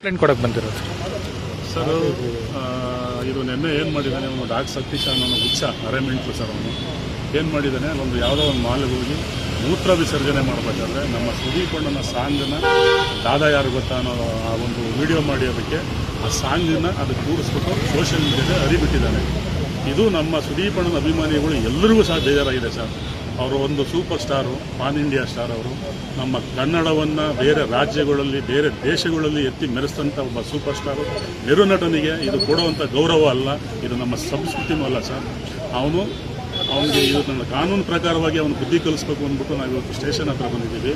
Complaint ಕೊಡಕ್ಕೆ ಬಂದಿರೋದು sir. ಇದು ನಿನ್ನೆ ಏನು ಮಾಡಿದ್ದಾನೆ ಅವನು ಡಾಕ್ ಸತೀಶ್ ಅನ್ನೋ ಹುಚ್ಚ ಅರೇಂಜ್ಮೆಂಟ್ಲು ಸರ್. ಅವನು ಏನು ಮಾಡಿದ್ದಾನೆ, ಒಂದು ಯಾವುದೋ ಒಂದು ಮಾಲ್ಗೆ ಹೋಗಿ ಮೂತ್ರ ವಿಸರ್ಜನೆ ಮಾಡಬೇಕಾದ್ರೆ ನಮ್ಮ ಸುದೀಪ್ ಅಣ್ಣನ ಸಾಂಗನ್ನು ದಾದಾ ಯಾರು ಗೊತ್ತಾ ಅನ್ನೋ ಆ ಒಂದು ವಿಡಿಯೋ ಮಾಡಿ ಅದಕ್ಕೆ ಆ ಸಾಂಗನ್ನು ಅದು ಕೂಡಿಸ್ಬಿಟ್ಟು ಸೋಷಿಯಲ್ ಮೀಡಿಯಾದಲ್ಲಿ ಹರಿಬಿಟ್ಟಿದ್ದಾನೆ. ಇದು ನಮ್ಮ ಸುದೀಪ್ ಅಣ್ಣನ ಅಭಿಮಾನಿಗಳು ಎಲ್ಲರಿಗೂ ಸಹ ಬೇಜಾರಾಗಿದೆ ಸರ್. ಅವರು ಒಂದು super star, PAN India star. ಅವರು ನಮ್ಮ ಕನ್ನಡವನ್ನು ಬೇರೆ ರಾಜ್ಯಗಳಲ್ಲಿ ಬೇರೆ ದೇಶಗಳಲ್ಲಿ ಎತ್ತಿ ಮೆರೆಸಿದಂಥ ಒಬ್ಬ ಸೂಪರ್ ಸ್ಟಾರು. ನೆರು ನಟನಿಗೆ ಇದು ಕೊಡುವಂಥ ಗೌರವ ಅಲ್ಲ, ಇದು ನಮ್ಮ ಸಂಸ್ಕೃತಿನೂ ಅಲ್ಲ ಸರ್. ಅವನಿಗೆ ಇದು ನನ್ನ ಕಾನೂನು ಪ್ರಕಾರವಾಗಿ ಅವನು ಬುದ್ಧಿ ಕಲಿಸ್ಬೇಕು ಅಂದ್ಬಿಟ್ಟು ನಾವು ಇವತ್ತು ಸ್ಟೇಷನ್ ಹತ್ರ ಬಂದಿದ್ದೀವಿ.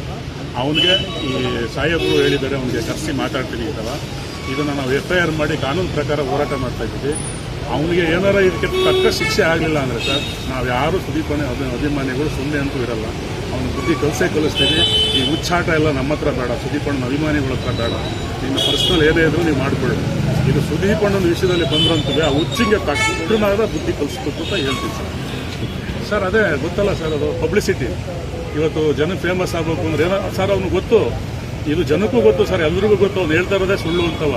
ಅವನಿಗೆ ಈ ಸಾಹೇಬರು ಹೇಳಿದ್ದಾರೆ, ಅವನಿಗೆ ಕರೆಸಿ ಮಾತಾಡ್ತೀನಿ ಇದ್ದಲ್ಲ. ಇದನ್ನು ನಾವು FIR ಮಾಡಿ ಕಾನೂನು ಪ್ರಕಾರ ಹೋರಾಟ ಮಾಡ್ತಾಯಿದ್ದೀವಿ. ಅವನಿಗೆ ಏನಾರ ಇದಕ್ಕೆ ತಕ್ಕ ಶಿಕ್ಷೆ ಆಗಲಿಲ್ಲ ಅಂದರೆ ಸರ್, ನಾವು ಯಾರು ಸುದೀಪ್ ಅಭಿಮಾನಿಗಳು ಸುಮ್ಮನೆ ಅಂತೂ ಇರಲ್ಲ. ಅವನು ಬುದ್ಧಿ ಕಲಿಸ್ತೀವಿ. ಈ ಹುಚ್ಚಾಟ ಎಲ್ಲ ನಮ್ಮ ಹತ್ರ ಬೇಡ, ಸುದೀಪ್ ಅಣ್ಣನ ಅಭಿಮಾನಿಗಳ ಹತ್ರ ಬೇಡ. ನಿಮ್ಮ ಪರ್ಸ್ನಲ್ ಏನೇ ಇದ್ರೂ ನೀವು ಮಾಡಿಕೊಳ್ಳಿ. ಇದು ಸುದೀಪ್ ಅಣ್ಣನ ವಿಷಯದಲ್ಲಿ ಬಂದ್ರಂತೂ ಆ ಹುಚ್ಚಿಗೆ ತಕ್ಕನಾದ ಬುದ್ಧಿ ಕಲಿಸ್ಬೇಕು ಅಂತ ಹೇಳ್ತೀವಿ ಸರ್. ಅದೇ ಗೊತ್ತಲ್ಲ ಸರ್, ಅದು ಪಬ್ಲಿಸಿಟಿ. ಇವತ್ತು ಜನ ಫೇಮಸ್ ಆಗಬೇಕು ಅಂದ್ರೆ ಏನೋ ಸರ್ ಅವ್ನಿಗೆ ಗೊತ್ತು, ಇದು ಜನಕ್ಕೂ ಗೊತ್ತು ಸರ್, ಎಲ್ರಿಗೂ ಗೊತ್ತು. ಅವ್ನು ಹೇಳ್ತಾ ಇರೋದೇ ಸುಳ್ಳು ಅಂತವ.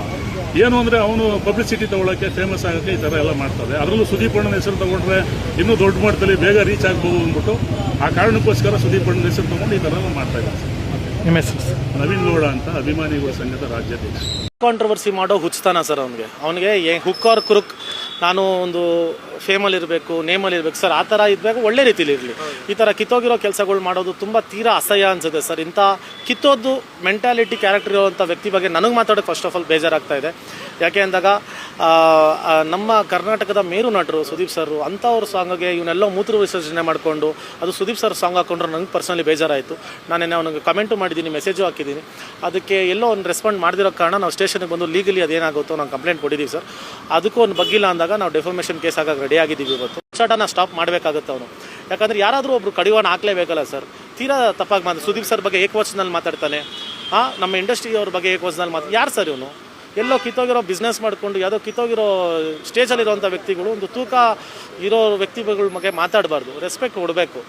ಏನು ಅಂದರೆ ಅವನು ಪಬ್ಲಿಸಿಟಿ ತೊಗೊಳಕ್ಕೆ, ಫೇಮಸ್ ಆಗೋಕ್ಕೆ ಈ ಥರ ಎಲ್ಲ ಮಾಡ್ತಾರೆ. ಅದರಲ್ಲೂ ಸುದೀಪ್ ಅಣ್ಣನ ಹೆಸರು ತೊಗೊಂಡ್ರೆ ಇನ್ನೂ ದೊಡ್ಡ ಮಟ್ಟದಲ್ಲಿ ಬೇಗ ರೀಚ್ ಆಗ್ಬೋದು ಅಂದ್ಬಿಟ್ಟು ಆ ಕಾರಣಕ್ಕೋಸ್ಕರ ಸುದೀಪ್ ಅಣ್ಣನ ಹೆಸರು ತೊಗೊಂಡು ಈ ಥರ ಮಾಡ್ತಾ ಇದ್ದಾರೆ ಸರ್. ನಿಮ್ಮ ಹೆಸರು? ನವೀನ್ ಗೌಡ ಅಂತ, ಅಭಿಮಾನಿಗಳ ಸಂಘದ ರಾಜ್ಯಾಧ್ಯಕ್ಷ. ಕಾಂಟ್ರವರ್ಸಿ ಮಾಡೋ ಹುಚ್ಚತಾನ ಸರ್ ಅವನಿಗೆ ಹುಕ್ ಆರ್ ಕ್ರುಕ್, ನಾನು ಒಂದು ಫೇಮಲ್ಲಿ ಇರಬೇಕು, ನೇಮಲ್ಲಿ ಇರಬೇಕು ಸರ್, ಆ ಥರ ಇರಬೇಕು, ಒಳ್ಳೆ ರೀತಿಲಿ ಇರಲಿ. ಈ ಥರ ಕಿತ್ತೋಗಿರೋ ಕೆಲಸಗಳು ಮಾಡೋದು ತುಂಬ ತೀರಾ ಅಸಹ್ಯ ಅನಿಸುತ್ತೆ ಸರ್. ಇಂಥ ಕಿತ್ತೋದು ಮೆಂಟಾಲಿಟಿ, ಕ್ಯಾರೆಕ್ಟರ್ ಇರೋವಂಥ ವ್ಯಕ್ತಿ ಬಗ್ಗೆ ನನಗೆ ಮಾತಾಡೋಕ್ಕೆ ಫಸ್ಟ್ ಆಫ್ ಆಲ್ ಬೇಜಾರಾಗ್ತಾ ಇದೆ. ಯಾಕೆ ಅಂದಾಗ ನಮ್ಮ ಕರ್ನಾಟಕದ ಮೇರು ನಟರು ಸುದೀಪ್ ಸರ್, ಅಂಥವ್ರ ಸಾಂಗ್ಗೆ ಇವನ್ನೆಲ್ಲ ಮೂತ್ರ ವಿಸರ್ಜನೆ ಮಾಡಿಕೊಂಡು ಅದು ಸುದೀಪ್ ಸರ್ ಸಾಂಗ್ ಹಾಕೊಂಡ್ರೆ ನನಗೆ ಪರ್ಸನಲಿ ಬೇಜಾರಾಯಿತು. ನಾನೇನು ಅವನಿಗೆ ಕಮೆಂಟು ಮಾಡಿದ್ದೀನಿ, ಮೆಸೇಜು ಹಾಕಿದ್ದೀನಿ. ಅದಕ್ಕೆ ಎಲ್ಲೋ ಒಂದು ರೆಸ್ಪಾಂಡ್ ಮಾಡದಿರೋ ಕಾರಣ ನಾವು ಸ್ಟೇಷನ್ಗೆ ಬಂದು ಲೀಗಲಿ ಅದೇನಾಗುತ್ತೋ ನಾವು ಕಂಪ್ಲೇಂಟ್ ಕೊಟ್ಟಿದ್ದೀವಿ ಸರ್. ಅದಕ್ಕೂ ಒಂದು ಬಗ್ಗಿಲ್ಲ ಅಂದಾಗ ನಾವು ಡೆಫಾಮೇಷನ್ ಕೇಸ್ ಆಗೋಕೆ ರೆಡಿ ಆಗಿದ್ದೀವಿ. ಇವತ್ತು ಹುಚ್ಚಾಟನ ಸ್ಟಾಪ್ ಮಾಡಬೇಕಾಗುತ್ತೆ ಅವನು. ಯಾಕಂದರೆ ಯಾರಾದರೂ ಒಬ್ರು ಕಡಿವಾಣ ಹಾಕಲೇಬೇಕಲ್ಲ ಸರ್. ತೀರಾ ತಪ್ಪಾಗಿ ಸುದೀಪ್ ಸರ್ ಬಗ್ಗೆ ಏಕವಚನಲ್ಲಿ ಮಾತಾಡ್ತಾನೆ. ನಮ್ಮ ಇಂಡಸ್ಟ್ರಿಯವ್ರ ಬಗ್ಗೆ ಏಕವಚನಲ್ಲಿ ಯಾರು ಸರ್ ಇವನು? ಎಲ್ಲೋ ಕಿತ್ತೋಗಿರೋ ಬಿಸ್ನೆಸ್ ಮಾಡಿಕೊಂಡು ಯಾವುದೋ ಕಿತ್ತೋಗಿರೋ ಸ್ಟೇಜಲ್ಲಿರೋಂಥ ವ್ಯಕ್ತಿಗಳು, ಒಂದು ತೂಕ ಇರೋ ವ್ಯಕ್ತಿಗಳ ಬಗ್ಗೆ ಮಾತಾಡಬಾರ್ದು, ರೆಸ್ಪೆಕ್ಟ್ ಕೊಡಬೇಕು.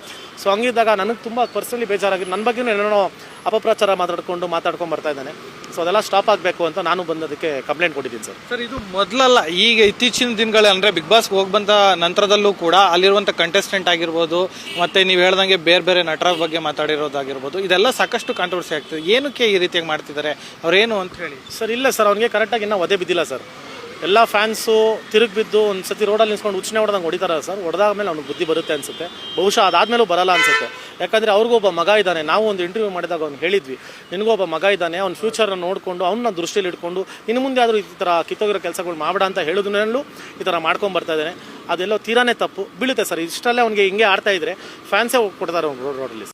ಸೊ ಹಂಗಿದ್ದಾಗ ನನಗೆ ತುಂಬ ಪರ್ಸನಲಿ ಬೇಜಾರಾಗಿ ನನ್ನ ಬಗ್ಗೆ ಏನೇನೋ ಅಪಪ್ರಚಾರ ಮಾತಾಡ್ಕೊಂಡು ಬರ್ತಾ ಇದ್ದಾನೆ. ಸೊ ಅದೆಲ್ಲ ಸ್ಟಾಪ್ ಆಗಬೇಕು ಅಂತ ನಾನು ಬಂದದಕ್ಕೆ ಕಂಪ್ಲೇಂಟ್ ಕೊಟ್ಟಿದ್ದೀನಿ ಸರ್. ಸರ್, ಇದು ಮೊದಲಲ್ಲ, ಈಗ ಇತ್ತೀಚಿನ ದಿನಗಳಲ್ಲಿ ಅಂದರೆ ಬಿಗ್ ಬಾಸ್ಗೆ ಹೋಗಿ ಬಂದ ನಂತರದಲ್ಲೂ ಕೂಡ ಅಲ್ಲಿರುವಂಥ ಕಂಟೆಸ್ಟೆಂಟ್ ಆಗಿರ್ಬೋದು, ಮತ್ತು ನೀವು ಹೇಳ್ದಂಗೆ ಬೇರೆ ಬೇರೆ ನಟರ ಬಗ್ಗೆ ಮಾತಾಡಿರೋದಾಗಿರ್ಬೋದು, ಇದೆಲ್ಲ ಸಾಕಷ್ಟು ಕಾಂಟ್ರವರ್ಸಿ ಆಗ್ತದೆ. ಏನಕ್ಕೆ ಈ ರೀತಿಯಾಗಿ ಮಾಡ್ತಿದ್ದಾರೆ ಅವ್ರೇನು ಅಂತ ಹೇಳಿ ಸರ್? ಇಲ್ಲ ಸರ್, ಅವ್ನಿಗೆ ಕರೆಕ್ಟಾಗಿ ಇನ್ನೂ ಒದೆ ಬಿದ್ದಿಲ್ಲ ಸರ್. ಎಲ್ಲ ಫ್ಯಾನ್ಸು ತಿರುಗಿ ಬಿದ್ದು ಒಂದು ಸತಿ ರೋಡಲ್ಲಿ ನಿಲ್ಸ್ಕೊಂಡು ಹುಚ್ಚನೆ ಹೊಡೆದಂಗೆ ಹೊಡಿತಾರೆ ಸರ್. ಹೊಡೆದಾದ್ಮೇಲೆ ಅವ್ನಿಗೆ ಬುದ್ಧಿ ಬರುತ್ತೆ ಅನಿಸುತ್ತೆ. ಬಹುಶಃ ಅದಾದಮೇಲೂ ಬರಲ್ಲ ಅನಿಸುತ್ತೆ. ಯಾಕಂದರೆ ಅವ್ರಿಗೊಬ್ಬ ಮಗ ಇದ್ದಾನೆ. ನಾವು ಒಂದು ಇಂಟರ್ವ್ಯೂ ಮಾಡಿದಾಗ ಅವ್ನು ಹೇಳಿದ್ವಿ, ನಿನಗೊಬ್ಬ ಮಗ ಇದ್ದಾನೆ, ಅವ್ನ ಫ್ಯೂಚರ್ನ ನೋಡಿಕೊಂಡು ಅವನ್ನ ದೃಷ್ಟಿಯಲ್ಲಿ ಇಟ್ಕೊಂಡು ಇನ್ನು ಮುಂದೆ ಆದರೂ ಈ ಥರ ಕಿತ್ತೋಗಿರೋ ಕೆಲಸಗಳು ಮಾಡಬೇಡ ಅಂತ ಹೇಳೋದನ್ನೂ ಈ ಥರ ಮಾಡ್ಕೊಂಬರ್ತಾ ಇದ್ದಾನೆ. ಅದೆಲ್ಲೋ ತೀರಾನೇ ತಪ್ಪು ಬೀಳುತ್ತೆ ಸರ್. ಇಷ್ಟಲ್ಲೇ ಅವ್ನಿಗೆ ಹಿಂಗೆ ಆಡ್ತಾ ಇದ್ರೆ ಫ್ಯಾನ್ಸೇ ಹೋಗಿ ಕೊಡ್ತಾರೆ ಅವ್ನು ರೋಡಲ್ಲಿ.